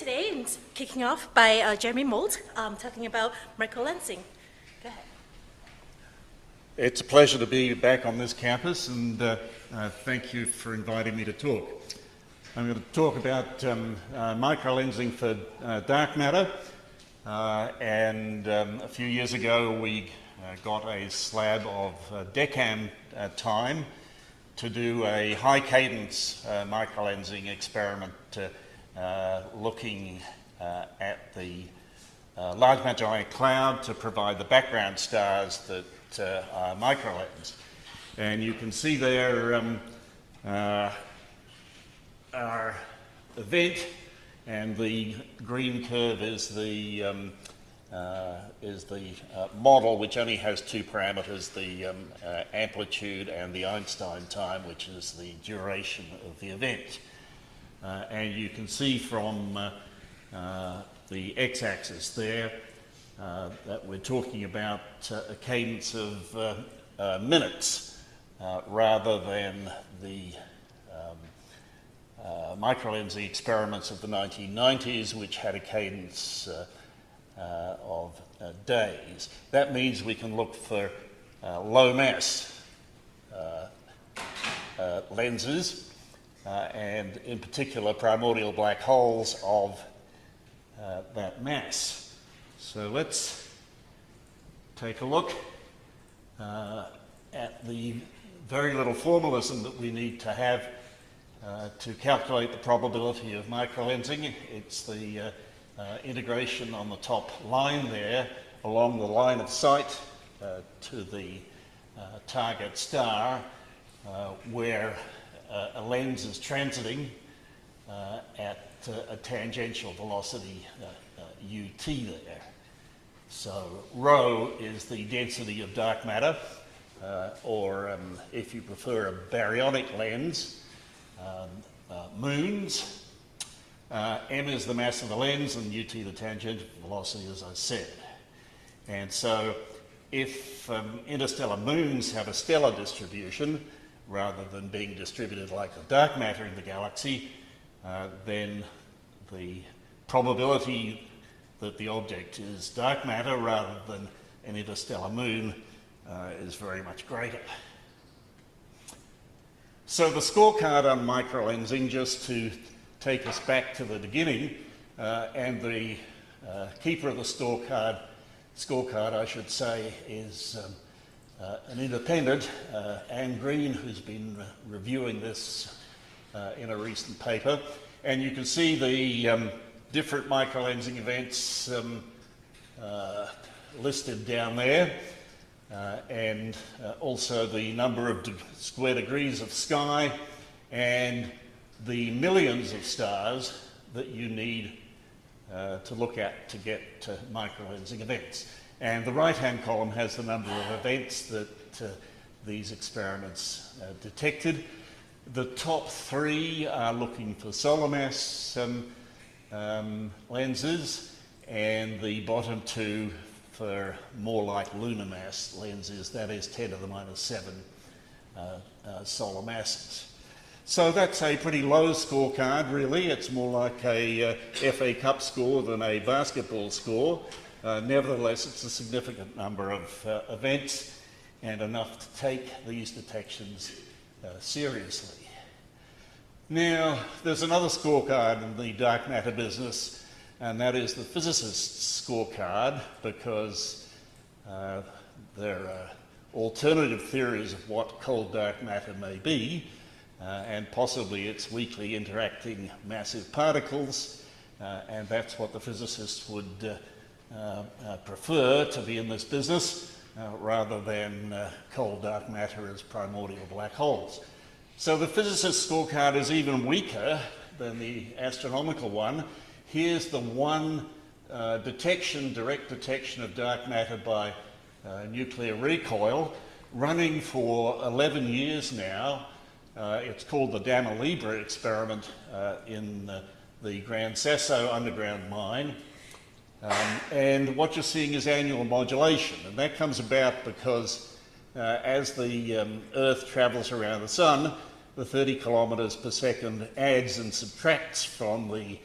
today and kicking off by Jeremy Mould, talking about microlensing. Go ahead. It's a pleasure to be back on this campus, and thank you for inviting me to talk. I'm going to talk about microlensing for dark matter, and a few years ago we got a slab of decam time to do a high cadence microlensing experiment looking at the Large Magellanic Cloud to provide the background stars that are microlens. And you can see there our event, and the green curve is the model, which only has two parameters, the amplitude and the Einstein time, which is the duration of the event. And you can see from the x-axis there that we're talking about a cadence of minutes rather than the microlensing experiments of the 1990s, which had a cadence of days. That means we can look for low mass lenses, and in particular primordial black holes of that mass. So let's take a look at the very little formalism that we need to have to calculate the probability of microlensing. It's the integration on the top line there along the line of sight to the target star where a lens is transiting at a tangential velocity ut there. So rho is the density of dark matter, or if you prefer a baryonic lens, moons. M is the mass of the lens, and ut the tangential velocity, as I said. And so if interstellar moons have a stellar distribution rather than being distributed like the dark matter in the galaxy, then the probability that the object is dark matter rather than an interstellar moon is very much greater. So the scorecard on microlensing, just to take us back to the beginning, and the keeper of the scorecard, I should say, is an independent, Anne Green, who's been reviewing this in a recent paper. And you can see the different microlensing events listed down there, and also the number of square degrees of sky and the millions of stars that you need to look at to get to microlensing events. And the right-hand column has the number of events that these experiments detected. The top three are looking for solar mass lenses, and the bottom two for more like lunar mass lenses, that is 10 to the minus 7 solar masses. So that's a pretty low scorecard, really. It's more like a FA Cup score than a basketball score. Nevertheless, it's a significant number of events and enough to take these detections seriously. Now, there's another scorecard in the dark matter business, and that is the physicist's scorecard, because there are alternative theories of what cold dark matter may be, and possibly it's weakly interacting massive particles, and that's what the physicists would prefer to be in this business, rather than cold dark matter as primordial black holes. So the physicist's scorecard is even weaker than the astronomical one. Here's the one direct detection of dark matter by nuclear recoil, running for 11 years now. It's called the Dama Libre experiment in the Gran Sasso underground mine. And what you're seeing is annual modulation, and that comes about because as the Earth travels around the Sun, the 30 kilometres per second adds and subtracts from the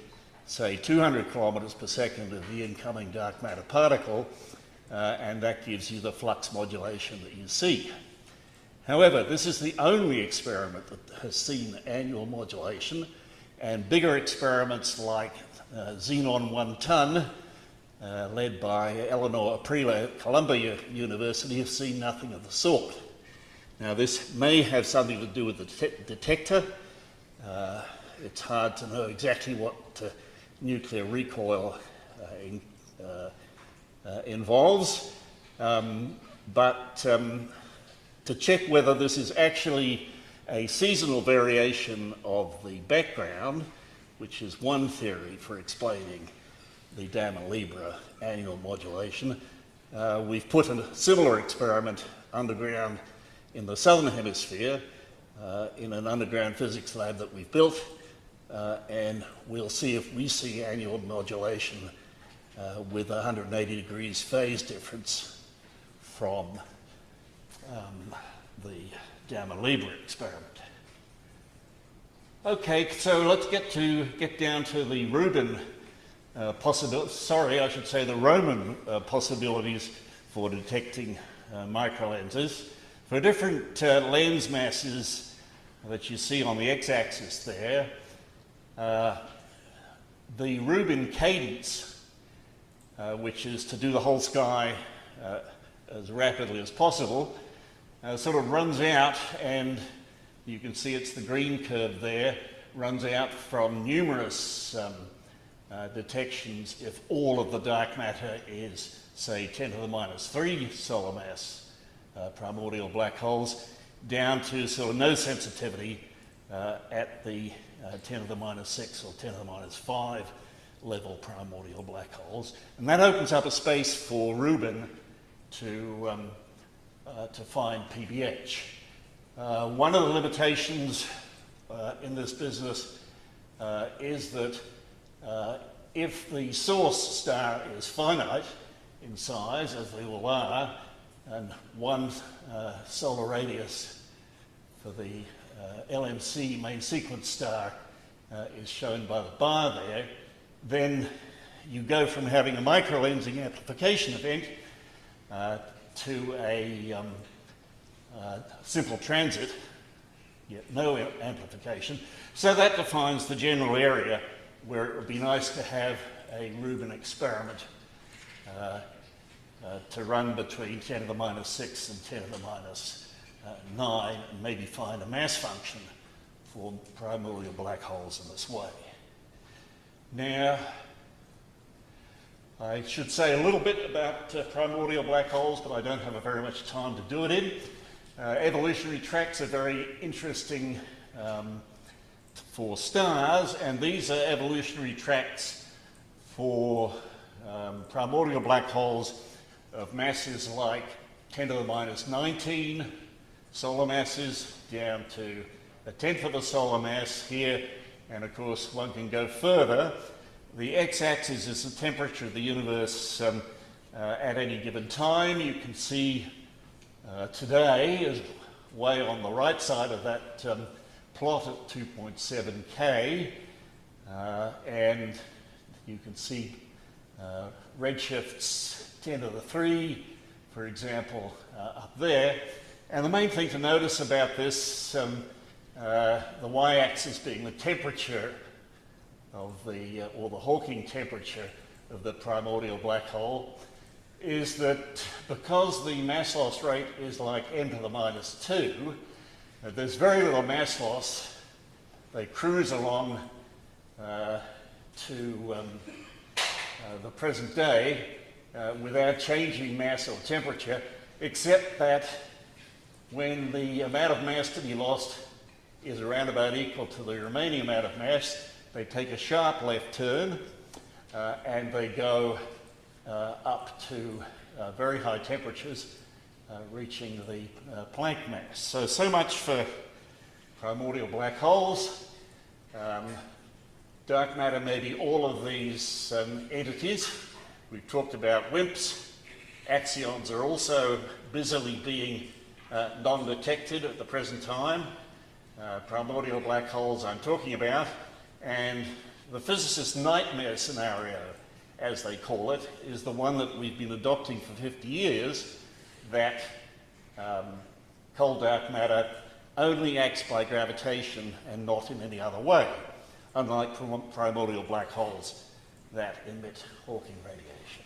say 200 kilometres per second of the incoming dark matter particle, and that gives you the flux modulation that you see. However, this is the only experiment that has seen annual modulation, and bigger experiments like Xenon 1 ton, led by Eleanor Aprilia at Columbia University, have seen nothing of the sort. Now, this may have something to do with the detector. It's hard to know exactly what nuclear recoil involves, but to check whether this is actually a seasonal variation of the background, which is one theory for explaining the Gamma Libra annual modulation, we've put a similar experiment underground in the southern hemisphere in an underground physics lab that we've built, and we'll see if we see annual modulation with 180 degrees phase difference from the Gamma Libra experiment. Okay, so let's get down to the Rubin the Roman possibilities for detecting microlenses. For different lens masses that you see on the x-axis there, the Rubin cadence, which is to do the whole sky as rapidly as possible, sort of runs out, and you can see it's the green curve there, runs out from numerous detections if all of the dark matter is, say, 10 to the minus 3 solar mass primordial black holes, down to sort of no sensitivity at the 10 to the minus 6 or 10 to the minus 5 level primordial black holes. And that opens up a space for Rubin to find PBH. One of the limitations in this business is that if the source star is finite in size, as they all are, and one solar radius for the LMC main sequence star is shown by the bar there, then you go from having a microlensing amplification event to a simple transit, yet no amplification. So that defines the general area where it would be nice to have a Rubin experiment to run between 10 to the minus 6 and 10 to the minus 9, and maybe find a mass function for primordial black holes in this way. Now, I should say a little bit about primordial black holes, but I don't have very much time to do it in. Evolutionary tracks are very interesting for stars, and these are evolutionary tracks for primordial black holes of masses like 10 to the minus 19 solar masses down to a tenth of a solar mass here, and of course one can go further. The x-axis is the temperature of the universe at any given time. You can see today is way on the right side of that plot at 2.7 K, and you can see redshifts 10 to the 3, for example, up there. And the main thing to notice about this, the y-axis being the temperature of or the Hawking temperature of the primordial black hole, is that because the mass loss rate is like n to the minus 2, there's very little mass loss. They cruise along to the present day without changing mass or temperature, except that when the amount of mass to be lost is around about equal to the remaining amount of mass, they take a sharp left turn and they go up to very high temperatures, reaching the Planck mass. So much for primordial black holes. Dark matter may be all of these entities. We've talked about WIMPs. Axions are also busily being non-detected at the present time. Primordial black holes I'm talking about, and the physicist's nightmare scenario, as they call it, is the one that we've been adopting for 50 years, that cold dark matter only acts by gravitation and not in any other way, unlike primordial black holes that emit Hawking radiation.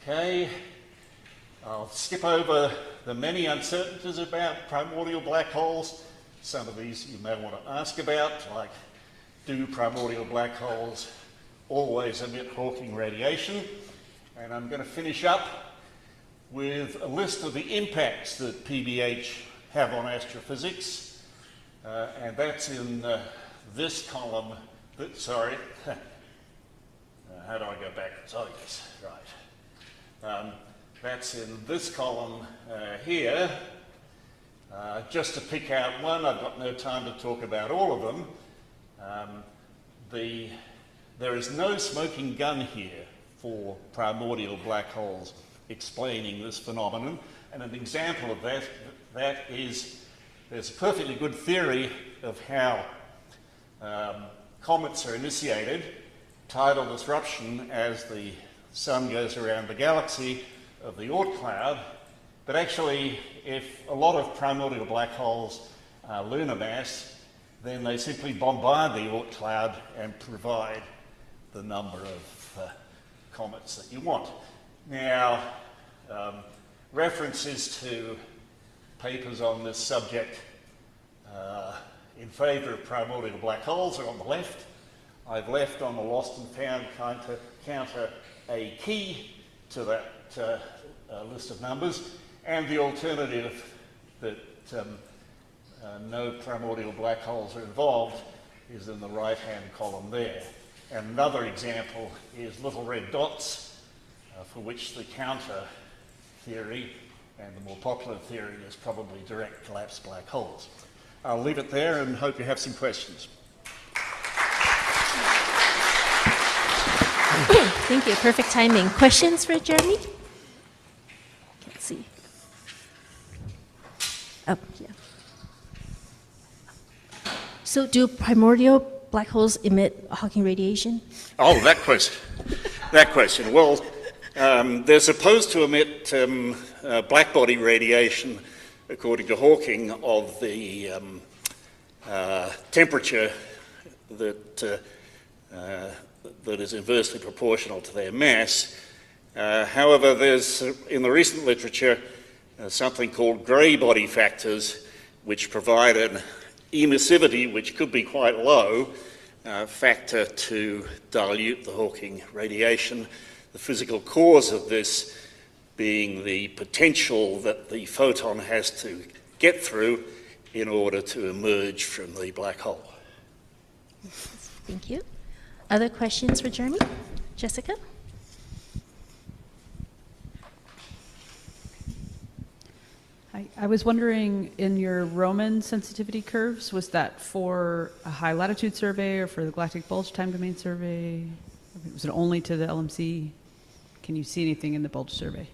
Okay, I'll skip over the many uncertainties about primordial black holes. Some of these you may want to ask about, like, do primordial black holes always emit Hawking radiation? And I'm going to finish up with a list of the impacts that PBH have on astrophysics, and that's in this column. Sorry, how do I go backwards? Oh yes, right. That's in this column here. Just to pick out one, I've got no time to talk about all of them. There is no smoking gun here for primordial black holes explaining this phenomenon, and an example of that is there's a perfectly good theory of how comets are initiated, tidal disruption as the sun goes around the galaxy of the Oort cloud, but actually if a lot of primordial black holes are lunar mass, then they simply bombard the Oort cloud and provide the number of comets that you want. Now, references to papers on this subject in favour of primordial black holes are on the left. I've left on the lost and found counter a key to that list of numbers, and the alternative that no primordial black holes are involved is in the right-hand column there. And another example is little red dots, for which the counter theory and the more popular theory is probably direct collapse black holes. I'll leave it there and hope you have some questions. Thank you. Perfect timing. Questions for Jeremy? Can't see. Oh, yeah. So do primordial black holes emit Hawking radiation? Oh, that question. Well, they're supposed to emit black body radiation, according to Hawking, of the temperature that is inversely proportional to their mass. However, there's in the recent literature something called grey body factors, which provide an emissivity, which could be quite low, factor to dilute the Hawking radiation. The physical cause of this being the potential that the photon has to get through in order to emerge from the black hole. Thank you. Other questions for Jeremy? Jessica? Hi. I was wondering, in your Roman sensitivity curves, was that for a high latitude survey or for the galactic bulge time domain survey? Was it only to the LMC? Can you see anything in the bulge survey?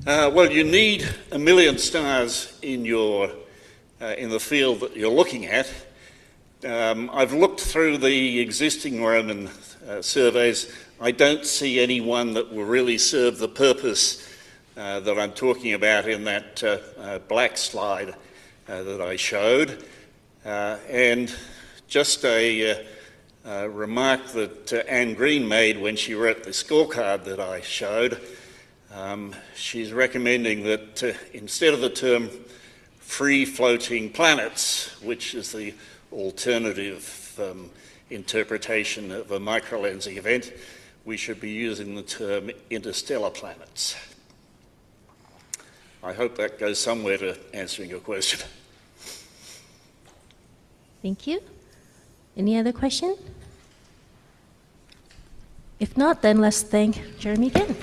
Well, you need 1 million stars in the field that you're looking at. I've looked through the existing Roman surveys. I don't see any one that will really serve the purpose that I'm talking about in that black slide that I showed. And just a remark that Anne Green made when she wrote the scorecard that I showed. She's recommending that instead of the term free-floating planets, which is the alternative interpretation of a microlensing event, we should be using the term interstellar planets. I hope that goes somewhere to answering your question. Thank you. Any other question? If not, then let's thank Jeremy again.